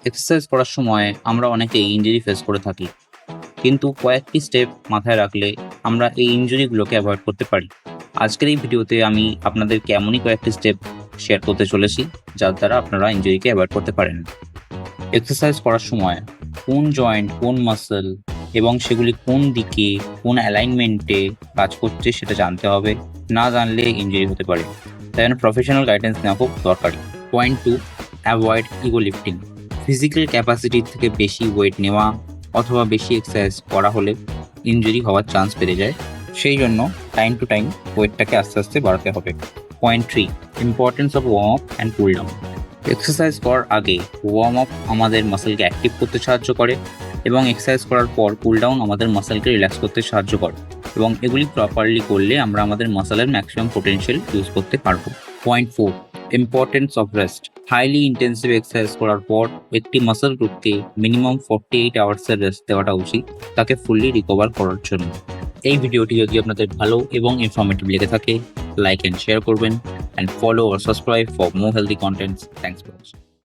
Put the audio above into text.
Exercise করার সময় আমরা অনেকেই ইনজুরি ফেস করে থাকি, কিন্তু কয়েকটি স্টেপ মাথায় রাখলে আমরা এই ইনজুরিগুলোকে অ্যাভয়েড করতে পারি। আজকের এই ভিডিওতে আমি আপনাদেরকে এমনই কয়েকটি স্টেপ শেয়ার করতে চলেছি যার দ্বারা আপনারা ইনজুরিকে অ্যাভয়েড করতে পারেন। এক্সারসাইজ করার সময় কোন জয়েন্ট, কোন মাসল এবং সেগুলি কোন দিকে, কোন অ্যালাইনমেন্টে কাজ করছে সেটা জানতে হবে। না জানলে ইনজুরি হতে পারে, তাই জন্য প্রফেশনাল গাইডেন্স নেওয়া খুব দরকারি। Point 2, avoid ego lifting. Physical ক্যাপাসিটির থেকে বেশি ওয়েট নেওয়া অথবা বেশি এক্সারসাইজ করা হলে ইনজুরি হওয়ার চান্স বেড়ে যায়। সেই জন্য টাইম টু টাইম ওয়েটটাকে আস্তে আস্তে বাড়াতে হবে। Point 3, importance of warm up and cool down. Exercise করার আগে ওয়ার্ম আপ আমাদের মাসেলকে অ্যাক্টিভ করতে সাহায্য করে এবং এক্সারসাইজ করার পর কুল ডাউন আমাদের মাসেলকে রিল্যাক্স করতে সাহায্য করে, এবং এগুলি প্রপারলি করলে আমরা আমাদের মাসেলের ম্যাক্সিমাম পোটেনশিয়াল ইউজ করতে পারবো। Point 4, importance of rest. Highly intensive exercise করার পর একটি মাসেল গ্রুপকে মিনিমাম 48 আওয়ার্সের রেস্ট দেওয়াটা উচিত তাকে ফুললি রিকভার করার জন্য। এই ভিডিওটি যদি আপনাদের ভালো এবং ইনফরমেটিভ লেগে থাকে, লাইক অ্যান্ড শেয়ার করবেন, and follow or subscribe for more healthy contents. Thanks for watching.